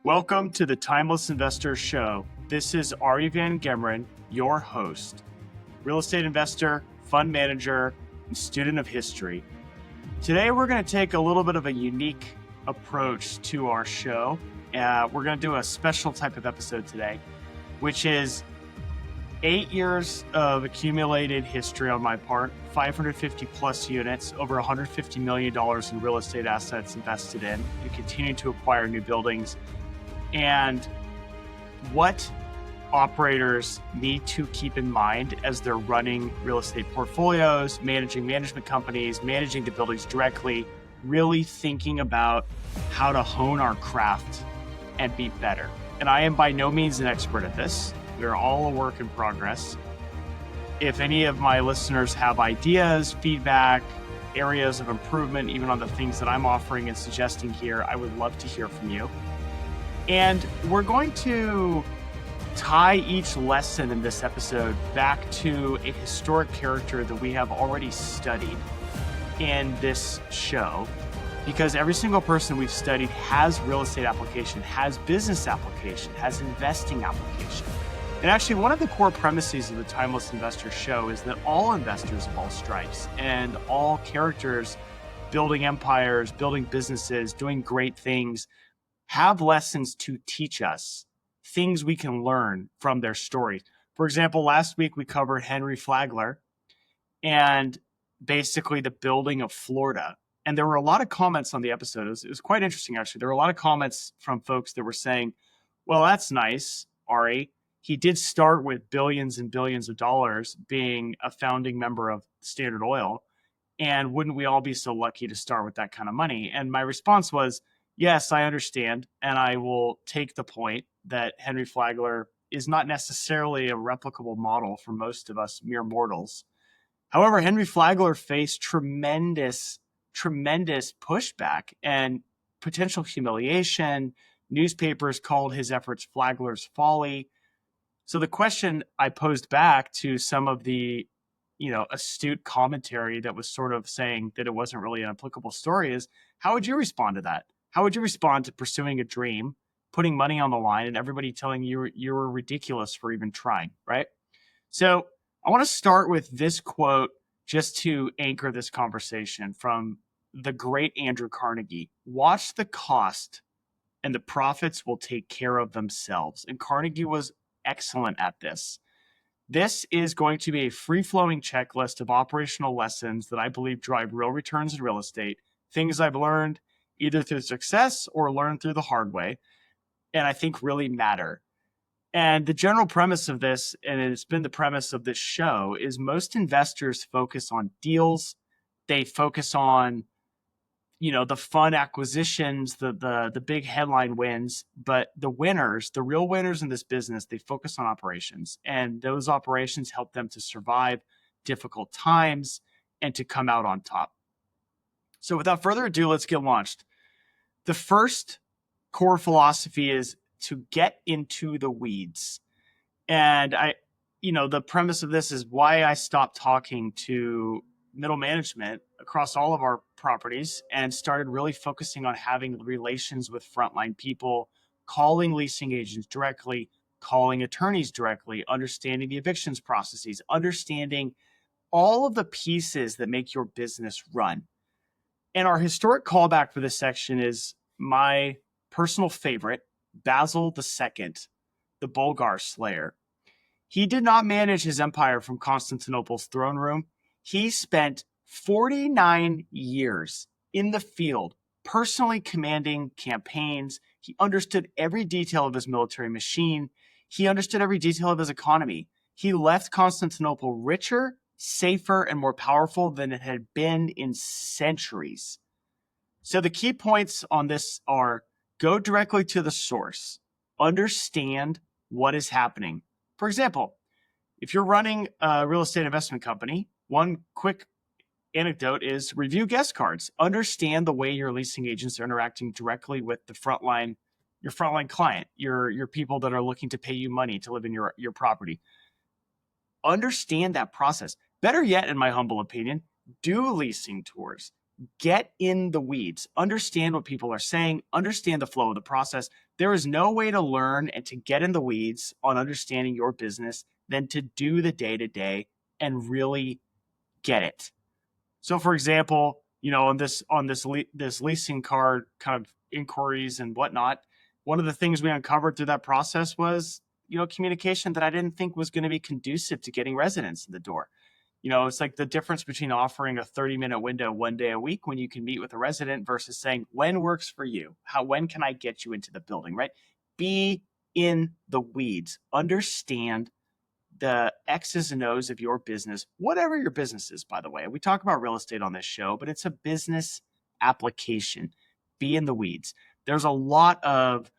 Welcome to the Timeless Investor Show. This is Arie van Gemeren, your host, real estate investor, fund manager, and student of history. Today, we're going to take a little bit of a unique approach to our show. We're going to do a special type of episode today, which is 8 years of accumulated history on my part, 550 plus units, over $150 million in real estate assets invested in, and continue to acquire new buildings. And what operators need to keep in mind as they're running real estate portfolios, managing management companies, managing the buildings directly, really thinking about how to hone our craft and be better. And I am by no means an expert at this. We're all a work in progress. If any of my listeners have ideas, feedback, areas of improvement, even on the things that I'm offering and suggesting here, I would love to hear from you. And we're going to tie each lesson in this episode back to a historic character that we have already studied in this show, because every single person we've studied has real estate application, has business application, has investing application. And actually, one of the core premises of the Timeless Investor Show is that all investors of all stripes and all characters building empires, building businesses, doing great things have lessons to teach us, things we can learn from their stories. For example, last week we covered Henry Flagler and basically the building of Florida. And there were a lot of comments on the episode. It was quite interesting, actually. There were a lot of comments from folks that were saying, well, that's nice, Arie. He did start with billions and billions of dollars being a founding member of Standard Oil. And wouldn't we all be so lucky to start with that kind of money? And my response was, yes, I understand, and I will take the point that Henry Flagler is not necessarily a replicable model for most of us mere mortals. However, Henry Flagler faced tremendous pushback and potential humiliation. Newspapers called his efforts Flagler's folly. So the question I posed back to some of the astute commentary that was sort of saying that it wasn't really an applicable story is, how would you respond to that? How would you respond to pursuing a dream, putting money on the line, and everybody telling you you're ridiculous for even trying, right? So I want to start with this quote just to anchor this conversation from the great Andrew Carnegie. Watch the cost and the profits will take care of themselves. And Carnegie was excellent at this. This is going to be a free-flowing checklist of operational lessons that I believe drive real returns in real estate, things I've learned either through success or learned through the hard way, and I think really matter. And the general premise of this, and it's been the premise of this show, is most investors focus on deals. They focus on, the fun acquisitions, the big headline wins, but the winners, the real winners in this business, they focus on operations, and those operations help them to survive difficult times and to come out on top. So without further ado, let's get launched. The first core philosophy is to get into the weeds. And the premise of this is why I stopped talking to middle management across all of our properties and started really focusing on having relations with frontline people, calling leasing agents directly, calling attorneys directly, understanding the evictions processes, understanding all of the pieces that make your business run. And our historic callback for this section is my personal favorite, Basil II, the Bulgar Slayer. He did not manage his empire from Constantinople's throne room. He spent 49 years in the field, personally commanding campaigns. He understood every detail of his military machine. He understood every detail of his economy. He left Constantinople richer, safer, and more powerful than it had been in centuries. So the key points on this are: go directly to the source, understand what is happening. For example, if you're running a real estate investment company, one quick anecdote is review guest cards. Understand the way your leasing agents are interacting directly with the your frontline client, your people that are looking to pay you money to live in your property. Understand that process. Better yet, in my humble opinion, do leasing tours. Get in the weeds, understand what people are saying, understand the flow of the process. There is no way to learn and to get in the weeds on understanding your business than to do the day to day and really get it. So, for example, this leasing card kind of inquiries and whatnot, one of the things we uncovered through that process was communication that I didn't think was going to be conducive to getting residents in the door. It's like the difference between offering a 30-minute window one day a week when you can meet with a resident versus saying, when works for you? When can I get you into the building, right? Be in the weeds. Understand the X's and O's of your business, whatever your business is, by the way. We talk about real estate on this show, but it's a business application. Be in the weeds. There's a lot of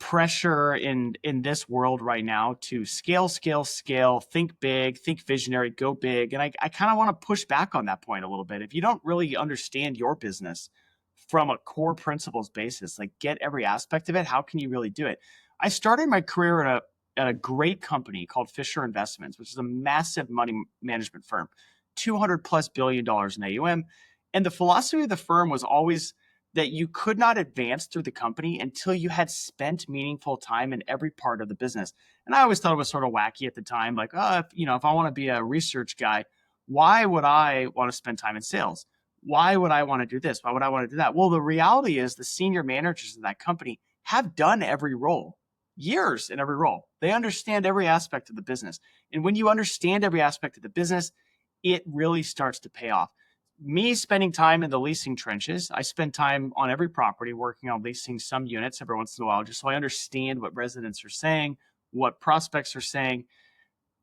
pressure in this world right now to scale, think big, think visionary, go big. And I kind of want to push back on that point a little bit. If you don't really understand your business from a core principles basis, like get every aspect of it, how can you really do it? I started my career at a great company called Fisher Investments, which is a massive money management firm, $200+ billion in AUM. And the philosophy of the firm was always that you could not advance through the company until you had spent meaningful time in every part of the business. And I always thought it was sort of wacky at the time, like, if I want to be a research guy, why would I want to spend time in sales? Why would I want to do this? Why would I want to do that? Well, the reality is the senior managers of that company have done every role, years in every role. They understand every aspect of the business. And when you understand every aspect of the business, it really starts to pay off. Me spending time in the leasing trenches, I spend time on every property working on leasing some units every once in a while, just so I understand what residents are saying, what prospects are saying.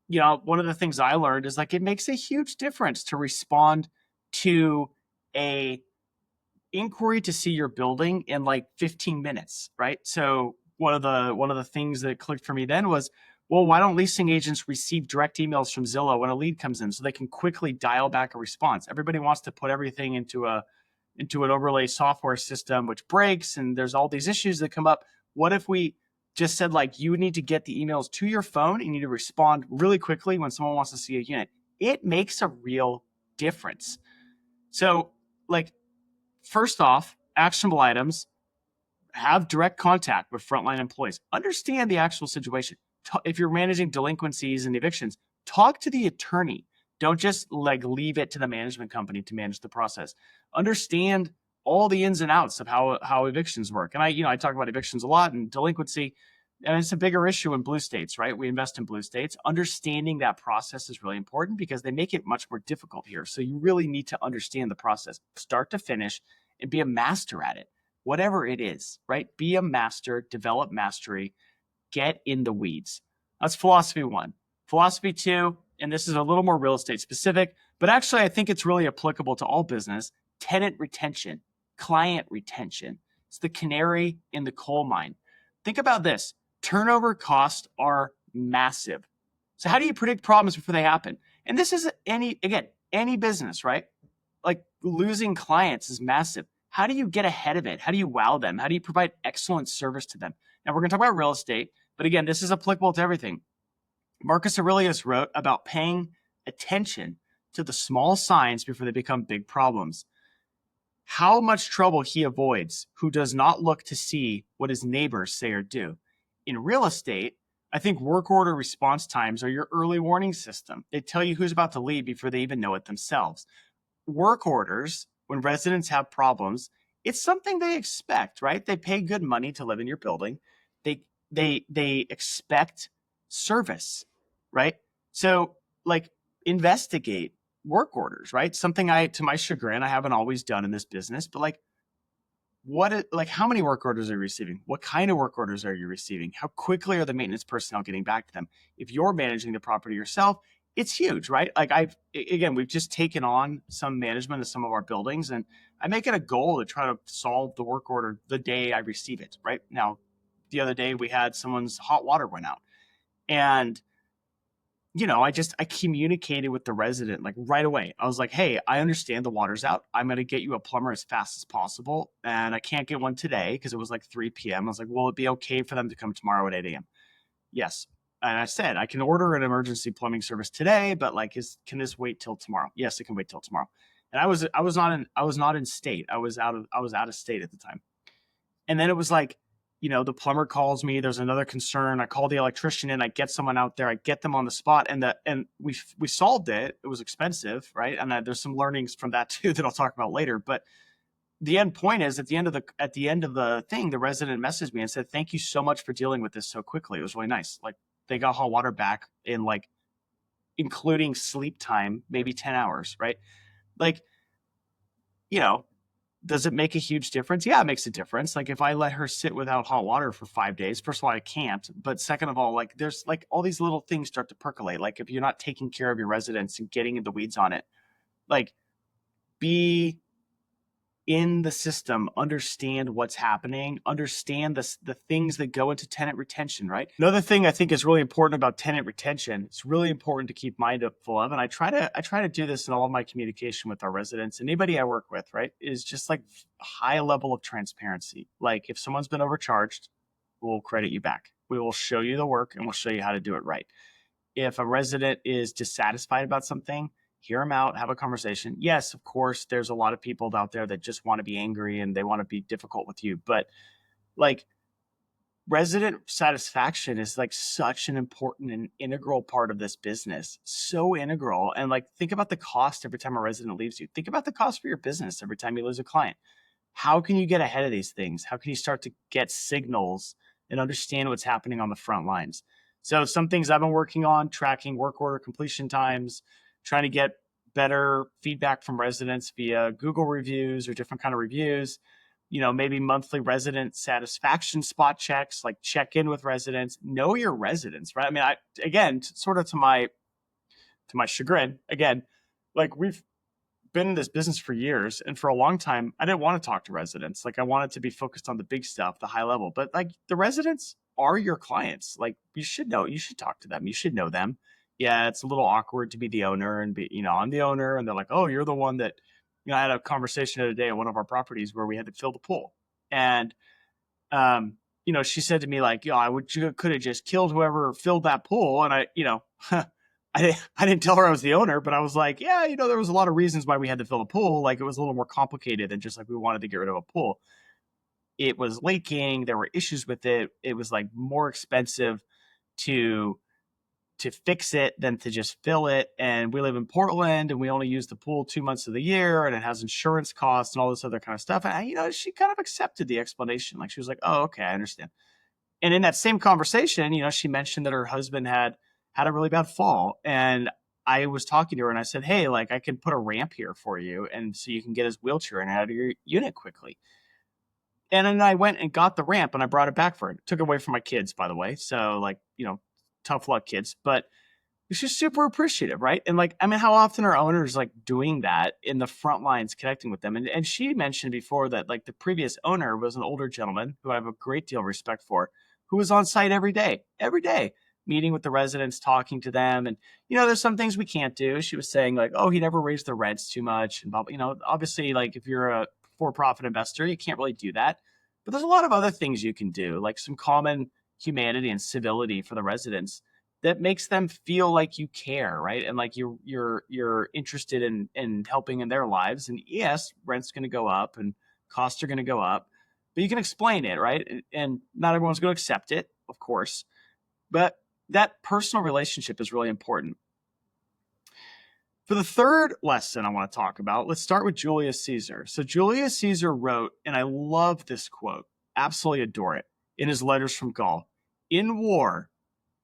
One of the things I learned is like it makes a huge difference to respond to a inquiry to see your building in like 15 minutes, right? So one of the things that clicked for me then was, well, why don't leasing agents receive direct emails from Zillow when a lead comes in so they can quickly dial back a response? Everybody wants to put everything into an overlay software system, which breaks, and there's all these issues that come up. What if we just said, like, you need to get the emails to your phone and you need to respond really quickly when someone wants to see a unit? It makes a real difference. So, like, first off, actionable items, have direct contact with frontline employees. Understand the actual situation. If you're managing delinquencies and evictions, talk to the attorney. Don't just like leave it to the management company to manage the process. Understand all the ins and outs of how evictions work. And I talk about evictions a lot and delinquency, and it's a bigger issue in blue states, right? We invest in blue states. Understanding that process is really important because they make it much more difficult here. So you really need to understand the process, start to finish, and be a master at it. Whatever it is, right? Be a master, develop mastery, get in the weeds. That's philosophy 1. Philosophy 2, and this is a little more real estate specific, but actually I think it's really applicable to all business: tenant retention, client retention. It's the canary in the coal mine. Think about this. Turnover costs are massive. So how do you predict problems before they happen? And this is any business, right? Like losing clients is massive. How do you get ahead of it? How do you wow them? How do you provide excellent service to them? Now, we're going to talk about real estate, but again, this is applicable to everything. Marcus Aurelius wrote about paying attention to the small signs before they become big problems. How much trouble he avoids who does not look to see what his neighbors say or do. In real estate, I think work order response times are your early warning system. They tell you who's about to leave before they even know it themselves. Work orders, when residents have problems, it's something they expect, right? They pay good money to live in your building. They expect service, right? So like investigate work orders, right? Something to my chagrin, I haven't always done in this business, but how many work orders are you receiving? What kind of work orders are you receiving? How quickly are the maintenance personnel getting back to them? If you're managing the property yourself, it's huge, right? Like we've just taken on some management of some of our buildings, and I make it a goal to try to solve the work order the day I receive it, right? Now, the other day we had someone's hot water went out, and I communicated with the resident like right away. I was like, hey, I understand the water's out. I'm going to get you a plumber as fast as possible. And I can't get one today because it was like 3 p.m. I was like, will it be okay for them to come tomorrow at 8 a.m.? Yes. And I said, I can order an emergency plumbing service today, but can this wait till tomorrow? Yes, it can wait till tomorrow. And I was not in state. I was out of state at the time. And then it was like, the plumber calls me. There's another concern. I call the electrician in. I get someone out there. I get them on the spot, and we solved it. It was expensive, right? And there's some learnings from that too that I'll talk about later. But the end point is at the end of the thing, the resident messaged me and said, "Thank you so much for dealing with this so quickly. It was really nice. Like they got hot water back in like including sleep time, maybe 10 hours, right? Like, you know, does it make a huge difference? Yeah, it makes a difference. Like if I let her sit without hot water for 5 days, first of all, I can't. But second of all, like there's like all these little things start to percolate. Like if you're not taking care of your residents and getting in the weeds on it, like be in the system, understand what's happening, understand the things that go into tenant retention, right? Another thing I think is really important about tenant retention, it's really important to keep mindful of, and I try to do this in all of my communication with our residents, anybody I work with, right, is just like a high level of transparency. Like if someone's been overcharged, we'll credit you back. We will show you the work and we'll show you how to do it right. If a resident is dissatisfied about something, hear them out, have a conversation. Yes, of course, there's a lot of people out there that just want to be angry and they want to be difficult with you. But like resident satisfaction is like such an important and integral part of this business. So integral. And like think about the cost every time a resident leaves you. Think about the cost for your business every time you lose a client. How can you get ahead of these things? How can you start to get signals and understand what's happening on the front lines? So some things I've been working on, tracking work order completion times, trying to get better feedback from residents via Google reviews or different kind of reviews, maybe monthly resident satisfaction spot checks, like check in with residents, know your residents, right? I mean, again, sort of to my chagrin, again, like we've been in this business for years, and for a long time I didn't want to talk to residents. Like I wanted to be focused on the big stuff, the high level, but like the residents are your clients. Like you should talk to them, you should know them. Yeah, it's a little awkward to be the owner and be, I'm the owner, and they're like, oh, you're the one that, I had a conversation the other day at one of our properties where we had to fill the pool, and she said to me like, could have just killed whoever filled that pool. And I didn't tell her I was the owner, but I was like, yeah, there was a lot of reasons why we had to fill the pool. Like it was a little more complicated than just like we wanted to get rid of a pool. It was leaking. There were issues with it. It was like more expensive to fix it than to just fill it. And we live in Portland and we only use the pool 2 months of the year, and it has insurance costs and all this other kind of stuff. And she kind of accepted the explanation. Like she was like, oh, okay, I understand. And in that same conversation, she mentioned that her husband had a really bad fall. And I was talking to her and I said, hey, like I can put a ramp here for you, and so you can get his wheelchair in and out of your unit quickly. And then I went and got the ramp and I brought it back for her. Took it away from my kids, by the way. So like, tough luck, kids. But she's super appreciative, right? And like, I mean, how often are owners like doing that in the front lines, connecting with them? And she mentioned before that like the previous owner was an older gentleman who I have a great deal of respect for, who was on site every day, meeting with the residents, talking to them. And, there's some things we can't do. She was saying like, oh, he never raised the rents too much. And, obviously like if you're a for-profit investor, you can't really do that. But there's a lot of other things you can do, like some common humanity and civility for the residents that makes them feel like you care, right? And like you're interested in helping in their lives. And yes, rent's going to go up and costs are going to go up, but you can explain it, right? And not everyone's going to accept it, of course, but that personal relationship is really important. For the third lesson I want to talk about, let's start with Julius Caesar. So Julius Caesar wrote, and I love this quote, absolutely adore it, in his Letters from Gaul: in war,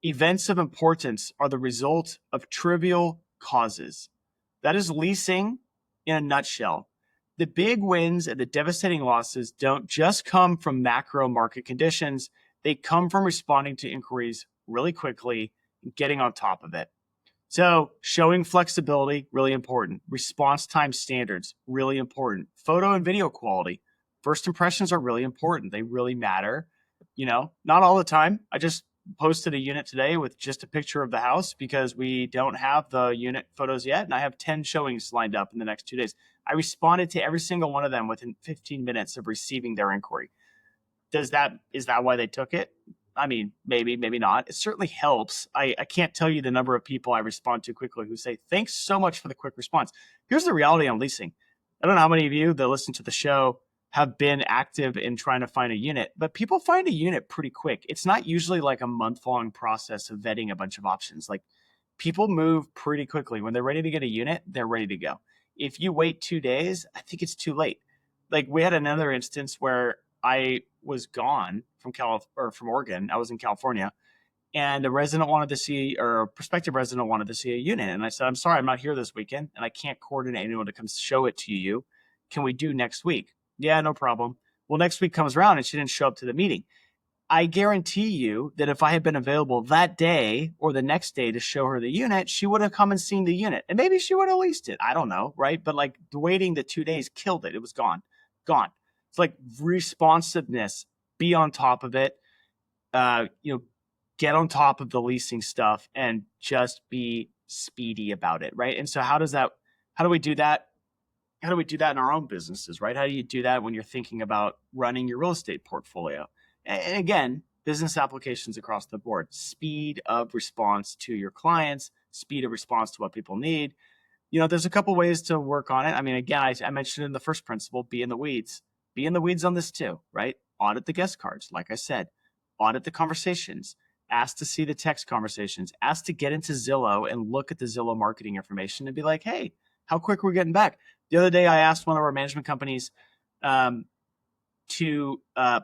events of importance are the result of trivial causes. That is leasing in a nutshell. The big wins and the devastating losses don't just come from macro market conditions. They come from responding to inquiries really quickly and getting on top of it. So showing flexibility, really important. Response time standards, really important. Photo and video quality. First impressions are really important. They really matter. Not all the time. I just posted a unit today with just a picture of the house because we don't have the unit photos yet. And I have 10 showings lined up in the next 2 days. I responded to every single one of them within 15 minutes of receiving their inquiry. Is that why they took it? I mean, maybe, maybe not. It certainly helps. I can't tell you the number of people I respond to quickly who say, thanks so much for the quick response. Here's the reality on leasing. I don't know how many of you that listen to the show have been active in trying to find a unit, but people find a unit pretty quick. It's not usually like a month-long process of vetting a bunch of options. Like people move pretty quickly. When they're ready to get a unit, they're ready to go. If you wait 2 days, I think it's too late. Like we had another instance where I was gone from from Oregon. I was in California, and a resident wanted to see, or a prospective resident wanted to see a unit. And I said, I'm sorry, I'm not here this weekend, and I can't coordinate anyone to come show it to you. Can we do next week? Yeah, no problem. Well, next week comes around and she didn't show up to the meeting. I guarantee you that if I had been available that day or the next day to show her the unit, she would have come and seen the unit. And maybe she would have leased it. I don't know, right? But like waiting the 2 days killed it. It was gone. Gone. It's like responsiveness. Be on top of it. Get on top of the leasing stuff and just be speedy about it, right? And so how do we do that? How do we do that in our own businesses, right? How do you do that when you're thinking about running your real estate portfolio? And again, business applications across the board, speed of response to your clients, speed of response to what people need. There's a couple ways to work on it. I mean, again, I mentioned in the first principle, be in the weeds. Be in the weeds on this too, right? Audit the guest cards, like I said. Audit the conversations. Ask to see the text conversations. Ask to get into Zillow and look at the Zillow marketing information and be like, hey, how quick are we getting back? The other day, I asked one of our management companies to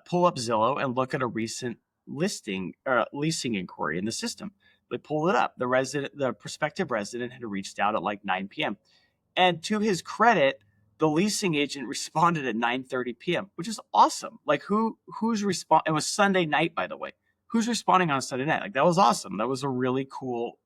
pull up Zillow and look at a recent listing or leasing inquiry in the system. They pulled it up. The prospective resident had reached out at like 9 p.m. And to his credit, the leasing agent responded at 9:30 p.m., which is awesome. Like who's respond? It was Sunday night, by the way. Who's responding on a Sunday night? Like that was awesome. That was a really cool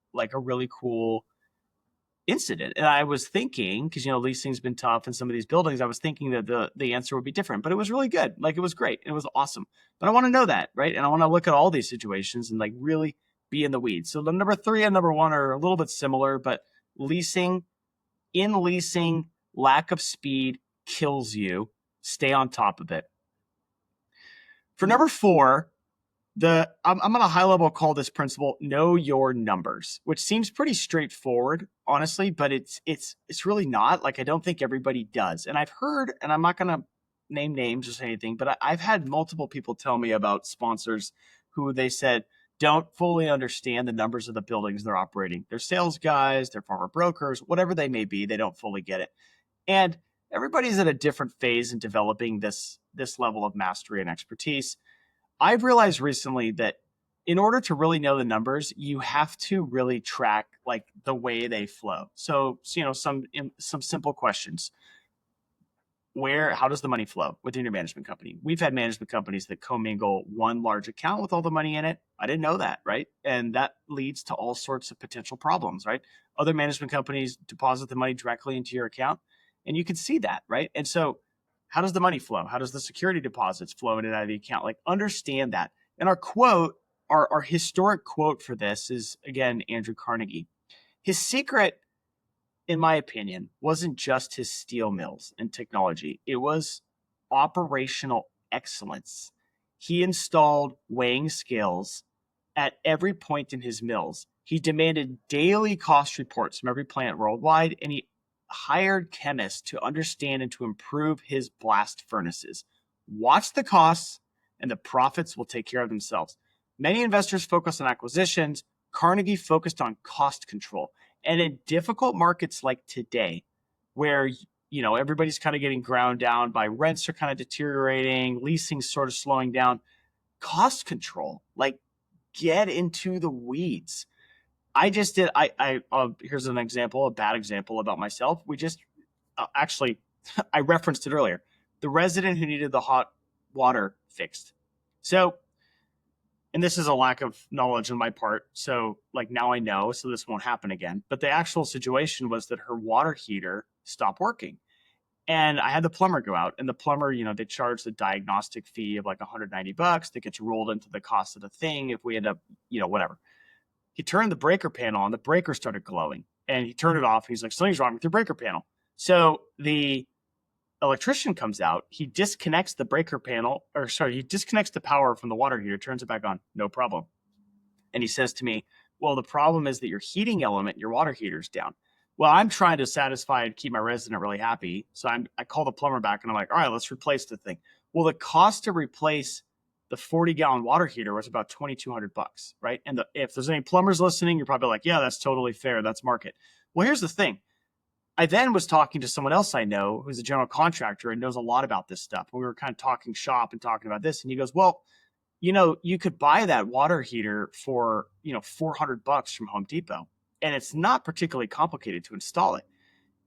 incident. And I was thinking, because leasing's been tough in some of these buildings, I was thinking that the answer would be different, but it was really good. Like it was great. It was awesome. But I want to know that, right? And I want to look at all these situations and like really be in the weeds. So the number 3 and number 1 are a little bit similar, but leasing, lack of speed kills you. Stay on top of it. For number 4, I'm going to high level call this principle know your numbers, which seems pretty straightforward, honestly, but it's really not. Like I don't think everybody does. And I've heard, and I'm not going to name names or say anything, but I've had multiple people tell me about sponsors who they said don't fully understand the numbers of the buildings they're operating. They're sales guys, they're former brokers, whatever they may be, they don't fully get it. And everybody's at a different phase in developing this level of mastery and expertise. I've realized recently that in order to really know the numbers, you have to really track like the way they flow. So some simple questions. How does the money flow within your management company? We've had management companies that commingle one large account with all the money in it. I didn't know that, right? And that leads to all sorts of potential problems, right? Other management companies deposit the money directly into your account, and you can see that, right? And so how does the money flow? How does the security deposits flow in and out of the account? Like understand that. And our historic quote for this is, again, Andrew Carnegie. His secret, in my opinion, wasn't just his steel mills and technology. It was operational excellence. He installed weighing scales at every point in his mills. He demanded daily cost reports from every plant worldwide, and he hired chemists to understand and to improve his blast furnaces. Watch the costs, and the profits will take care of themselves. Many investors focus on acquisitions. Carnegie focused on cost control. And in difficult markets like today, where everybody's kind of getting ground down by rents are kind of deteriorating, leasing sort of slowing down, cost control, like get into the weeds. I just did. Here's an example, a bad example about myself. We just actually, I referenced it earlier. The resident who needed the hot water fixed. So, and this is a lack of knowledge on my part. So, like now I know, so this won't happen again. But the actual situation was that her water heater stopped working, and I had the plumber go out. And the plumber, they charge the diagnostic fee of like $190 that gets rolled into the cost of the thing if we end up, whatever. He turned the breaker panel on, the breaker started glowing, and he turned it off. He's like, something's wrong with your breaker panel. So the electrician comes out, he disconnects the breaker panel, he disconnects the power from the water heater, turns it back on, no problem. And he says to me, well, the problem is that your heating element, your water heater's down. Well, I'm trying to satisfy and keep my resident really happy. So I call the plumber back and I'm like, all right, let's replace the thing. Well, the cost to replace the 40-gallon water heater was about $2,200, right? And if there's any plumbers listening, you're probably like, yeah, that's totally fair. That's market. Well, here's the thing. I then was talking to someone else I know who's a general contractor and knows a lot about this stuff. We were kind of talking shop and talking about this. And he goes, well, you could buy that water heater for, $400 from Home Depot. And it's not particularly complicated to install it.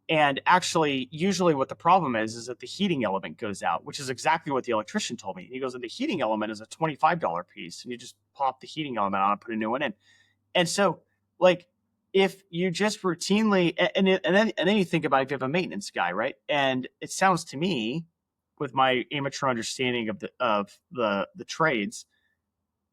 And actually, usually what the problem is that the heating element goes out, which is exactly what the electrician told me. He goes, and the heating element is a $25 piece. And you just pop the heating element on and put a new one in. And so, like, if you just routinely, and then you think about if you have a maintenance guy, right? And it sounds to me, with my amateur understanding of the trades,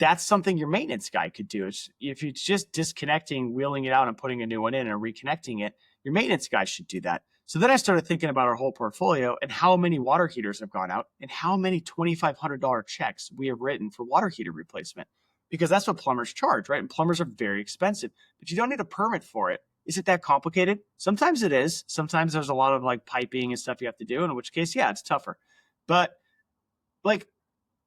that's something your maintenance guy could do. If you're just disconnecting, wheeling it out and putting a new one in and reconnecting it, your maintenance guy should do that. So then I started thinking about our whole portfolio and how many water heaters have gone out and how many $2,500 checks we have written for water heater replacement, because that's what plumbers charge, right? And plumbers are very expensive, but you don't need a permit for it. Is it that complicated? Sometimes it is. Sometimes there's a lot of like piping and stuff you have to do, in which case, yeah, it's tougher. But like,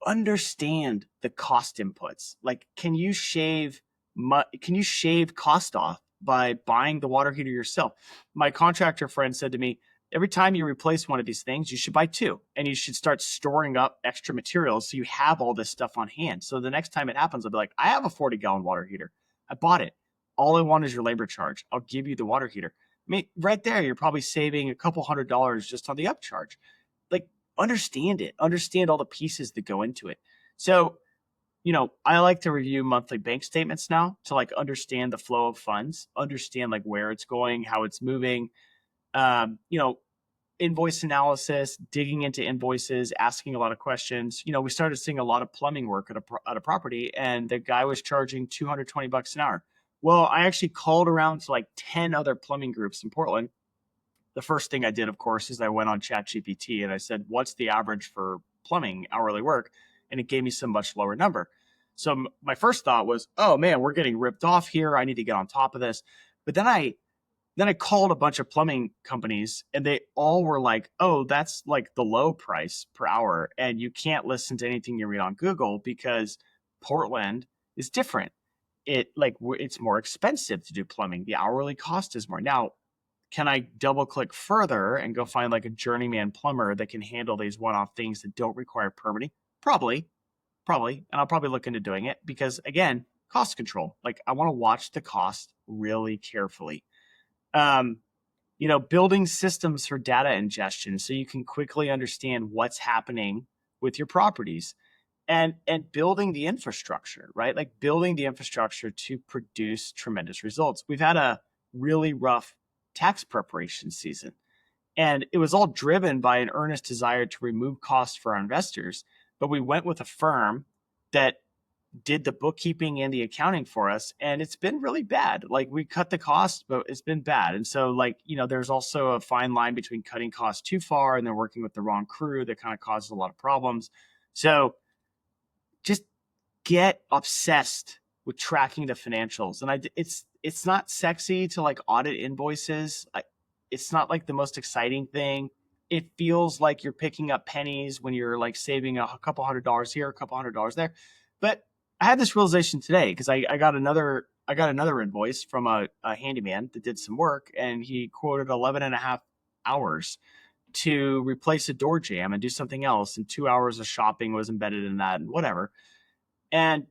understand the cost inputs. Like, can you shave cost off by buying the water heater yourself? My contractor friend said to me, every time you replace one of these things, you should buy two, and you should start storing up extra materials so you have all this stuff on hand. So the next time it happens, I'll be like, I have a 40-gallon water heater. I bought it. All I want is your labor charge. I'll give you the water heater. I mean, right there, you're probably saving a couple $100 just on the upcharge. Like, understand it. Understand all the pieces that go into it. So, I like to review monthly bank statements now to like understand the flow of funds, understand like where it's going, how it's moving. Invoice analysis, digging into invoices, asking a lot of questions. We started seeing a lot of plumbing work at a property, and the guy was charging $220 an hour. Well, I actually called around to like 10 other plumbing groups in Portland. The first thing I did, of course, is I went on ChatGPT and I said, what's the average for plumbing hourly work? And it gave me some much lower number. So my first thought was, oh man, we're getting ripped off here. I need to get on top of this. But then I called a bunch of plumbing companies and they all were like, oh, that's like the low price per hour. And you can't listen to anything you read on Google because Portland is different. It's more expensive to do plumbing. The hourly cost is more. Now, can I double click further and go find like a journeyman plumber that can handle these one-off things that don't require permitting? Probably. And I'll probably look into doing it because, again, cost control. Like, I want to watch the cost really carefully. Building systems for data ingestion so you can quickly understand what's happening with your properties, and building the infrastructure, right? Like building the infrastructure to produce tremendous results. We've had a really rough tax preparation season, and it was all driven by an earnest desire to remove costs for our investors. But we went with a firm that did the bookkeeping and the accounting for us, and it's been really bad. Like, we cut the cost, but it's been bad. And so there's also a fine line between cutting costs too far and then working with the wrong crew that kind of causes a lot of problems. So just get obsessed with tracking the financials. And it's not sexy to like audit invoices. It's not like the most exciting thing. It feels like you're picking up pennies when you're like saving a couple $100 here, a couple $100 there. But I had this realization today because I got another invoice from a handyman that did some work, and he quoted 11 and a half hours to replace a door jamb and do something else. And 2 hours of shopping was embedded in that and whatever. And,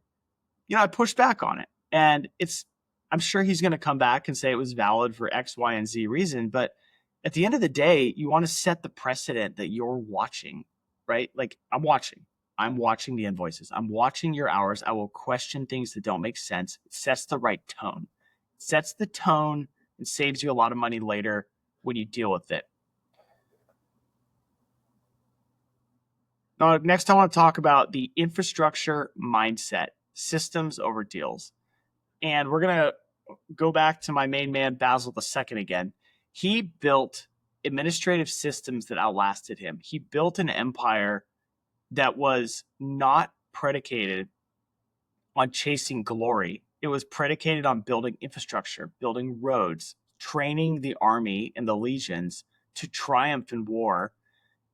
I pushed back on it, and I'm sure he's going to come back and say it was valid for X, Y, and Z reason. But at the end of the day, you want to set the precedent that you're watching, right? Like, I'm watching the invoices. I'm watching your hours. I will question things that don't make sense. It sets the right tone. It sets the tone and saves you a lot of money later when you deal with it. Now, next, I want to talk about the infrastructure mindset, systems over deals. And we're going to go back to my main man, Basil II again. He built administrative systems that outlasted him. He built an empire that was not predicated on chasing glory. It was predicated on building infrastructure, building roads, training the army and the legions to triumph in war,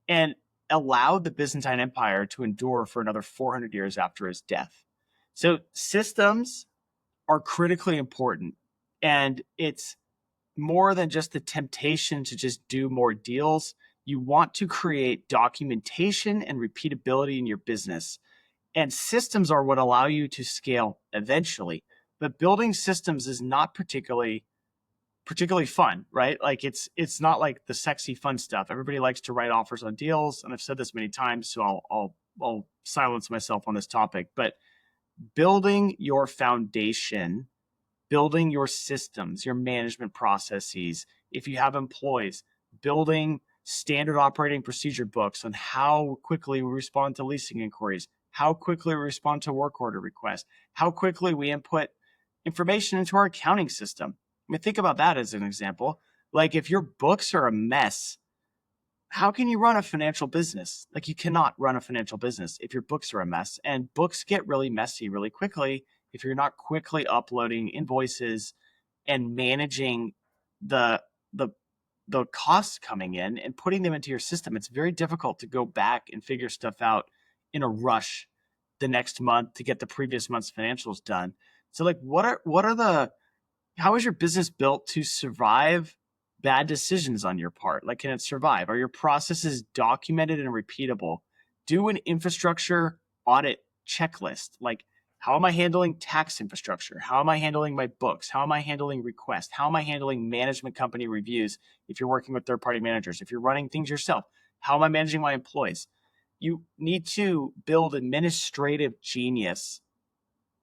and allowed the Byzantine Empire to endure for another 400 years after his death. So systems are critically important, and it's more than just the temptation to just do more deals. You want to create documentation and repeatability in your business. And systems are what allow you to scale eventually. But building systems is not particularly fun, right? Like it's not like the sexy fun stuff. Everybody likes to write offers on deals, and I've said this many times, so I'll silence myself on this topic. But building your foundation, building your systems, your management processes, if you have employees, building standard operating procedure books on how quickly we respond to leasing inquiries, how quickly we respond to work order requests, how quickly we input information into our accounting system. I mean, think about that as an example. Like if your books are a mess, how can you run a financial business? Like you cannot run a financial business if your books are a mess, and books get really messy really quickly if you're not quickly uploading invoices and managing the the the costs coming in and putting them into your system. It's very difficult to go back and figure stuff out in a rush the next month to get the previous month's financials done. So like how is your business built to survive bad decisions on your part? Like, can it survive? Are your processes documented and repeatable? Do an infrastructure audit checklist. Like, how am I handling tax infrastructure? How am I handling my books? How am I handling requests? How am I handling management company reviews? If you're working with third-party managers, if you're running things yourself, how am I managing my employees? You need to build administrative genius,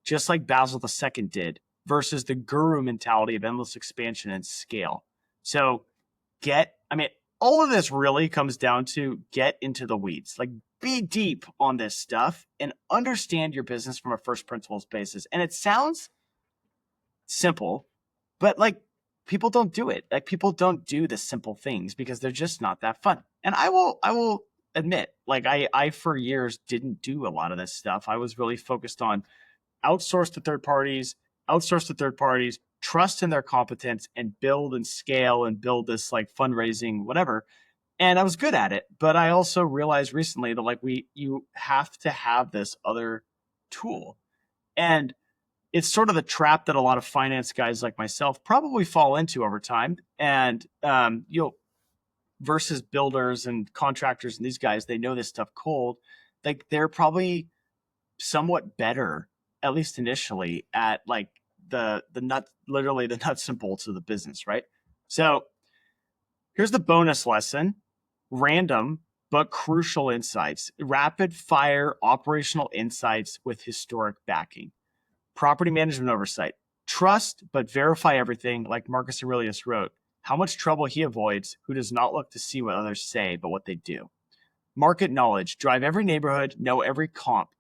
just like Basil II did, versus the guru mentality of endless expansion and scale. So all of this really comes down to get into the weeds. Like, be deep on this stuff and understand your business from a first principles basis. And it sounds simple, but like people don't do it. Like people don't do the simple things because they're just not that fun. And I will admit, like I for years didn't do a lot of this stuff. I was really focused on outsource to third parties, trust in their competence, and build and scale and build this like fundraising, whatever. And I was good at it. But I also realized recently that like you have to have this other tool. And it's sort of the trap that a lot of finance guys like myself probably fall into over time. And versus builders and contractors and these guys, they know this stuff cold. Like they're probably somewhat better, at least initially, at like the nuts and bolts of the business, right? So here's the bonus lesson: random but crucial insights, rapid fire operational insights with historic backing. Property management oversight: trust but verify everything, like Marcus Aurelius wrote. How much trouble he avoids who does not look to see what others say, but what they do. Market knowledge: drive every neighborhood, know every comp.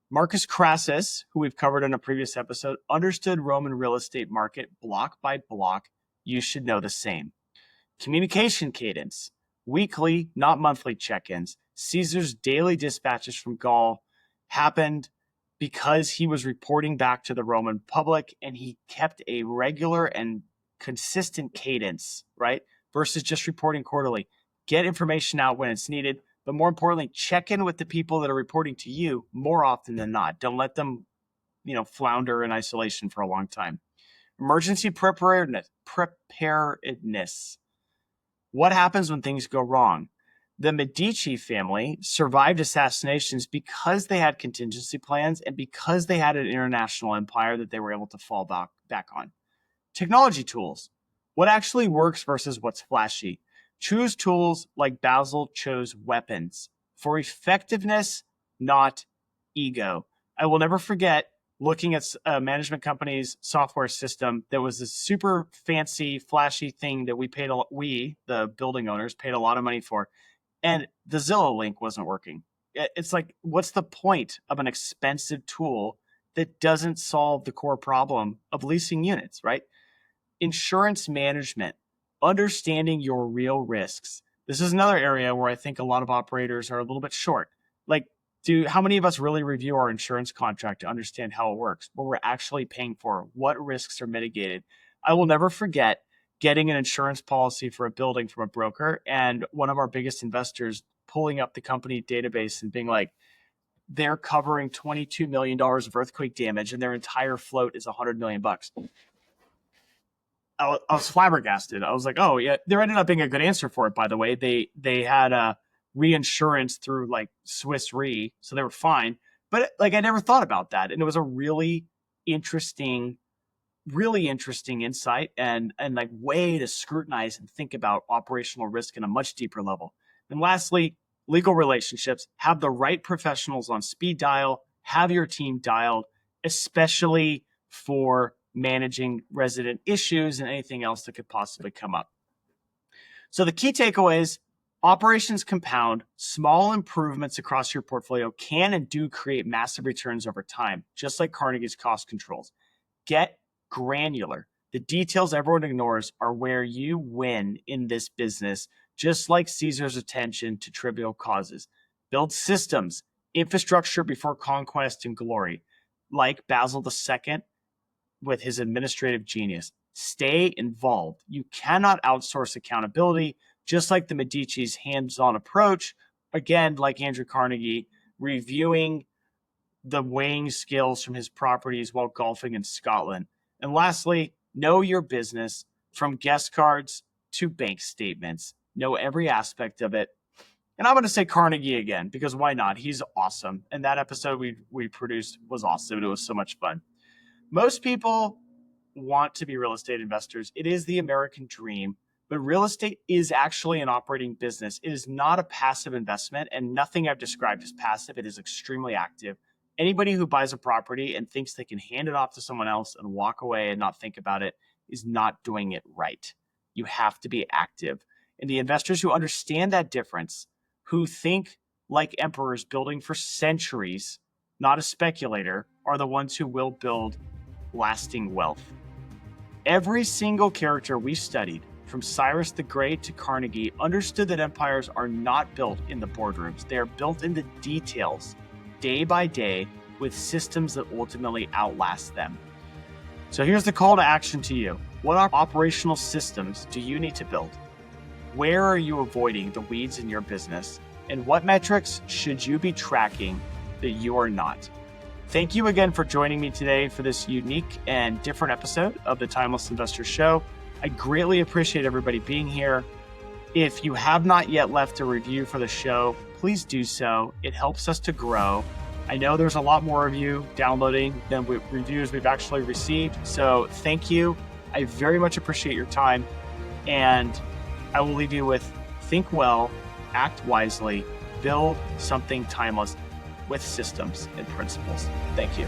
Marcus Crassus, who we've covered in a previous episode, understood Roman real estate market block by block. You should know the same. Communication cadence: weekly, not monthly check-ins. Caesar's daily dispatches from Gaul happened because he was reporting back to the Roman public, and he kept a regular and consistent cadence, right? Versus just reporting quarterly. Get information out when it's needed, but more importantly, check in with the people that are reporting to you more often than not. Don't let them, flounder in isolation for a long time. Emergency preparedness. What happens when things go wrong? The Medici family survived assassinations because they had contingency plans and because they had an international empire that they were able to fall back on. Technology tools: what actually works versus what's flashy. Choose tools like Basil chose weapons for effectiveness, not ego. I will never forget looking at a management company's software system. There was this super fancy, flashy thing that we, the building owners, paid a lot of money for. And the Zillow link wasn't working. It's like, what's the point of an expensive tool that doesn't solve the core problem of leasing units, right? Insurance management: understanding your real risks. This is another area where I think a lot of operators are a little bit short. Like, how many of us really review our insurance contract to understand how it works, what we're actually paying for, what risks are mitigated? I will never forget getting an insurance policy for a building from a broker and one of our biggest investors pulling up the company database and being like, they're covering $22 million of earthquake damage and their entire float is $100 million. I was flabbergasted. I was like, oh yeah, there ended up being a good answer for it. By the way, they had a reinsurance through like Swiss Re, so they were fine. But like, I never thought about that, and it was a really interesting insight and like way to scrutinize and think about operational risk in a much deeper level. And lastly, legal relationships. Have the right professionals on speed dial. Have your team dialed, especially for managing resident issues and anything else that could possibly come up. So the key takeaways: operations compound. Small improvements across your portfolio can and do create massive returns over time, just like Carnegie's cost controls. Get granular. The details everyone ignores are where you win in this business, just like Caesar's attention to trivial causes. Build systems, infrastructure before conquest and glory, like Basil II with his administrative genius. Stay involved. You cannot outsource accountability, just like the Medici's hands-on approach. Again, like Andrew Carnegie, reviewing the weighing skills from his properties while golfing in Scotland. And lastly, know your business from guest cards to bank statements. Know every aspect of it. And I'm going to say Carnegie again, because why not? He's awesome. And that episode we produced was awesome. It was so much fun. Most people want to be real estate investors. It is the American dream, but real estate is actually an operating business. It is not a passive investment, and nothing I've described is passive. It is extremely active. Anybody who buys a property and thinks they can hand it off to someone else and walk away and not think about it is not doing it right. You have to be active. And the investors who understand that difference, who think like emperors building for centuries, not a speculator, are the ones who will build lasting wealth. Every single character we studied, from Cyrus the Great to Carnegie, understood that empires are not built in the boardrooms. They are built in the details, day by day, with systems that ultimately outlast them. So here's the call to action to you. What operational systems do you need to build? Where are you avoiding the weeds in your business? And what metrics should you be tracking that you are not? Thank you again for joining me today for this unique and different episode of the Timeless Investor Show. I greatly appreciate everybody being here. If you have not yet left a review for the show, please do so. It helps us to grow. I know there's a lot more of you downloading than reviews we've actually received. So thank you. I very much appreciate your time. And I will leave you with think well, act wisely, build something timeless with systems and principles. Thank you.